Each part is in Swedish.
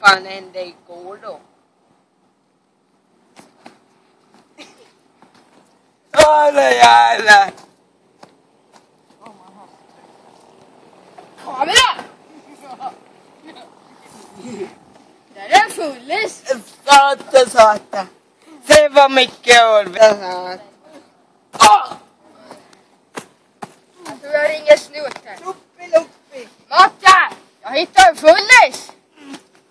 fan hände igår då? Jävlar! Kamera! Där är en fullis. Sata. Se vad mycket öl. Jag tror jag ringer snuten. Luppi. Matte! Jag hittar en fullis.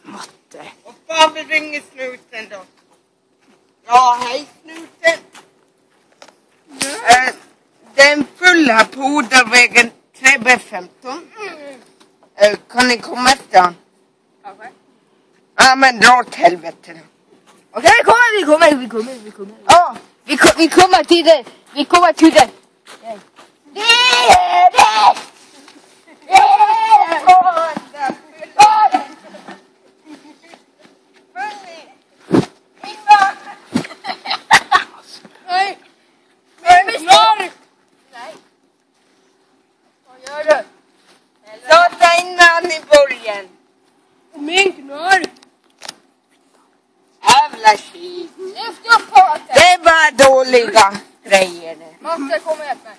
Matte. Och fan vill ringa snuten då? Ja, hej snuten. Den fulla på Odervägen 3B15. Kan ni komma efter? Kanske. Ja, men dra åt helvete då. Okej, vi kommer. Ja. Vi kommer till det. Vi kommer till det. Det är det! Nej. Nej. Vad gör du? Sata innan i början. Min knorr. Jävla skit. Lyft upp hatet. Det är bara dåliga grejer. Matte, kom och hjälp mig.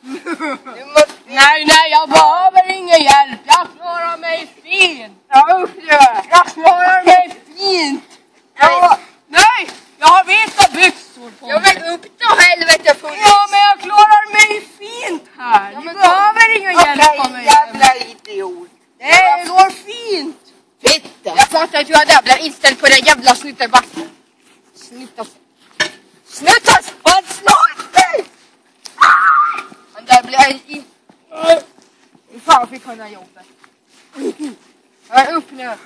Du måste... Nej, jag behöver ingen hjälp. Jag klarar mig fint. Ja, upp det. Jag klarar mig fint. Nej, jag har vita byxor på Jag mig. vill upp då helvete för Ja, men jag klarar mig fint här. Ni behöver ingen hjälp av mig. Jävla idiot. Det går fint. Fitta. Jag fattar inte hur jag blir inställd på den jävla snutterbacken. Snuttas! Vad snart dig? Han där blir i... Fan fick han det här jobbet. Jag är upp nu.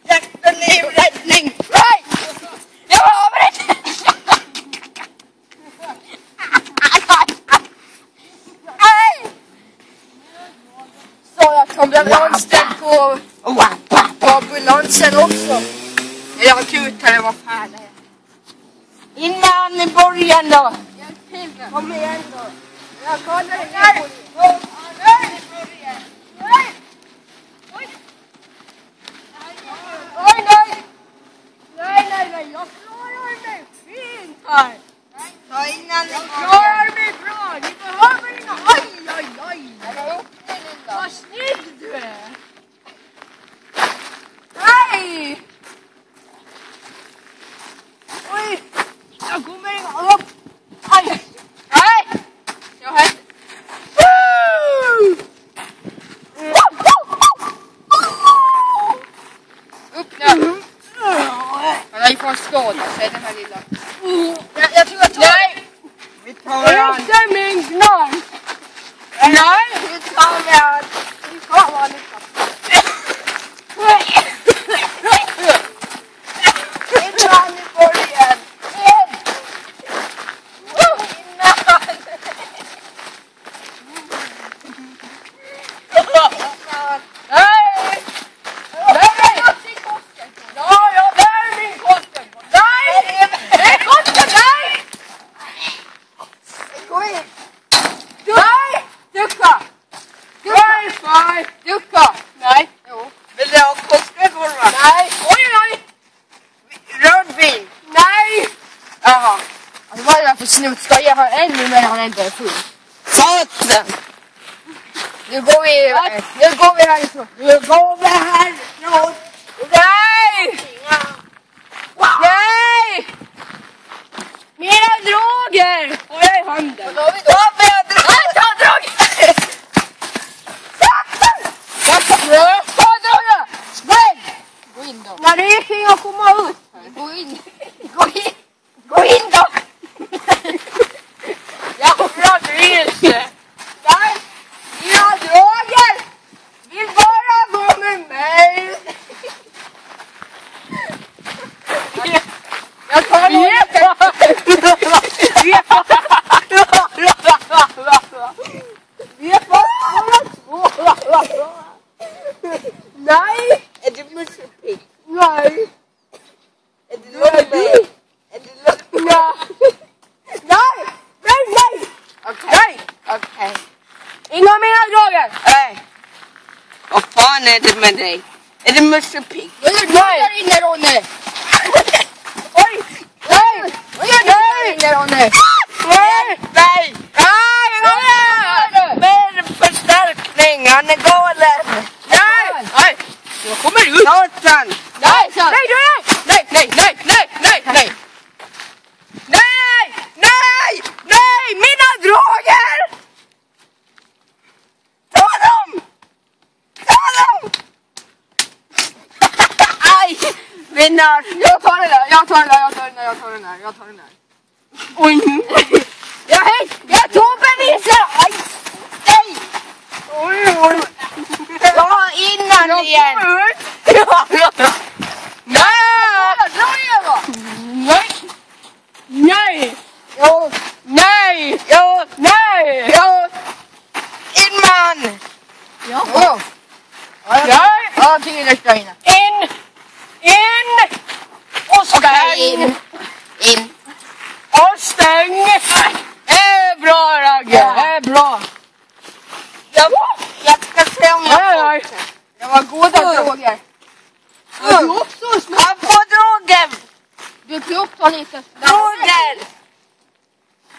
Hjärtelivräddning. Nej! Jag behöver inte! Nej! Så jag kan bli anställd på ambulansen också. Eller akut eller vad fan det är. Innan i början då. Hjälp till mig. Kom igen då. Jag kollar ner på det. Nej! Oj! Oj, nej! Nej, jag klarar mig fint här. Ta innan i Jag början. klarar mig bra. Ni behöver inga... Aj. Vad snygg du är. Nej! Oj! Jag kommer inte upp. Aj! Nej! Jag har... Upp nu. Han har ju fått skada sig den här lilla. Jag tror jag tar... Nej! Vi tar an. Inte min knorr! Nej, vi tar an. Fan vad lyckat. Innan i början. Nej! Nej! Ja, jag bär min kosten. Nej! Nej, kosten, nej! Gå in. Nej! Ducka! Wi-Fi! Ducka! Nej. Jo. Vill du ha kostgården? Nej. Oj! Rödvin. Nej! Jaha. Alltså vad är det för snut? Ska jag ha en nu när han inte är full? Satan. Nu går vi härifrån. Nu går vi härifrån. Nej! Nej! Mina droger! Har jag i handen? Vad har vi då? Nej, ta droger! Ta droger! Nej! Gå in då. När det är kring att komma ut. Gå in. Gå in då! Jävla gris! Nej! Mina droger! Vill bara gå med mig! Jag tar Nej! Är du musikpigg? Nej! Är du lugn? Är du lugn? är det med dig? Är det Musse Pigg? Vad gör du där inne, Ronny? Oj! Nej! Vad gör du där inne, Ronny? Nej! Nej! Mer förstärkning, han är galen! Nej! Nej! Jag kommer ut! Satan! Nej! Nej! Nej! Nej! Nej! Nej! Nej! Nej! Nej! Nej! Nej! Mina droger! Ta dem! Ta dem! Aj! Vinnar! Jag tar den där! Jag tar den där! Jag tar den där! Jag tar den där! Jag tar den där! Oj! Jag tog beviset! Aj! Nej! Oj, oj! Ja, innan igen! Nej! Dra igen då! Nej! Nej! Jo! Nej! Jo! Nej! Jo! In man! Ja! Nej! Ja, tydligen ska in. In! In! Och stäng! In. Och stäng! Det är bra, Ragge! Det är bra! Jag ska se om jag får det. Det var goda droger. Du också små. Han får droger! Du får upp ta lite. Droger!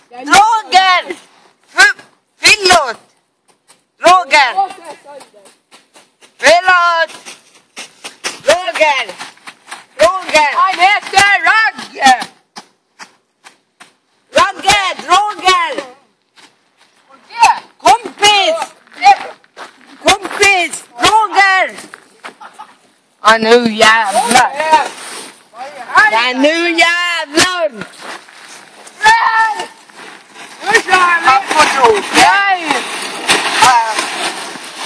Droger! Fyllot! Droger! Fyllot! Droger! Droger! Han heter Ragge. Ragge! Droger! Kompis! Kompis! Droger! Ja, nu jävlar! Ja, nu jävlar! Nu kör vi! Han får droger! Kör!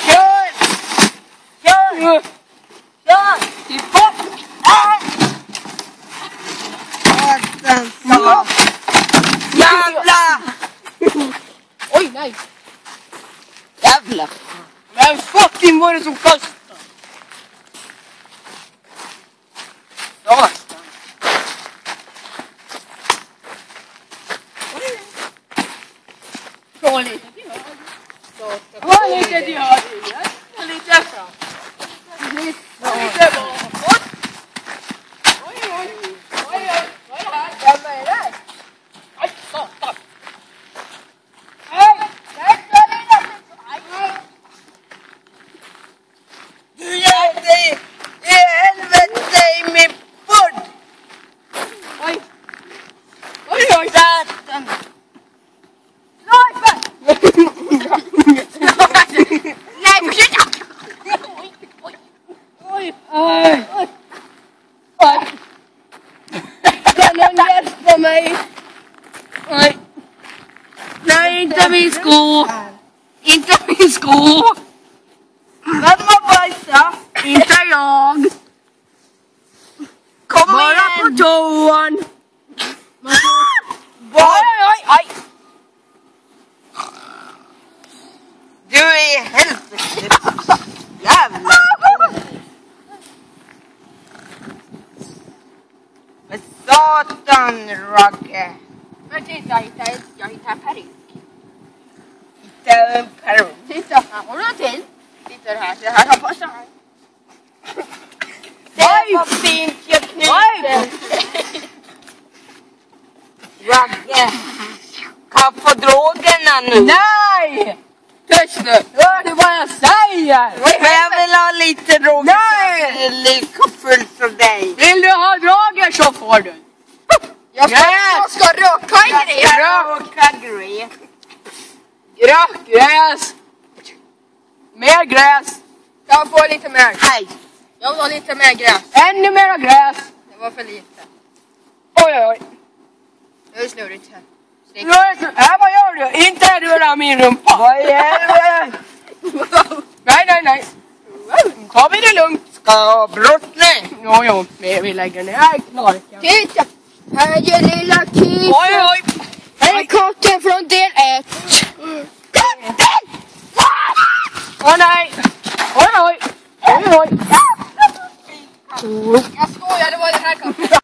Kör! Kör! Till bort! Jävlar! Oj, nej. Jävlar! Men fucking var det som kostade? Från lite till höger. Från lite till höger. Lite fram. Lite bakåt. Oj, oj. Oj, oj. Vad är det här? Vem är det? Aj, satan. Nej, nej, nej. Du gör dig i helvete i min podd! Oj. Oj, oj. Satan! Nej, sluta! Oj, oj. Oj, oj. Oj. Kan någon hjälpa mig? Nej. Nej, inte min sko! Inte min sko! Vem har bajsat? Inte jag! Kom Bara igen! på toan. Oj, oj, oj! Du är i helvete! Jävlar! Men satan, Ragge! Men titta, jag hittar en peruk. Hitta en peruk. Titta, här har du en till. Titta det här, så här har passat här. Det var fint jag knyter. Ragge, kan få drogerna nu? Nej! Tyst nu! Hör du vad jag säger? Men jag vill ha lite droger. Nej! Lika full som dig. Vill du ha droger så får du. Jag ska röka en grej. Röka grej. Gräs. Mer gräs. Jag får lite mer. Nej. Jag vill ha lite mer gräs. Ännu mer gräs. Det var för lite. Oj, oj, oj. Nu är det snurrigt här. Vad gör du? Inte röra min rumpa. Vad är det? Nej, nej, nej. Ta vi det lugnt. Ska brottning? Jo, vi lägger ner knarken. Titta, här är lilla kissen. Oj, oj. Här är katten från del 1. Katten! Åh nej. Oj, oj. Oj, oj. Jag skojar, det var den här katten.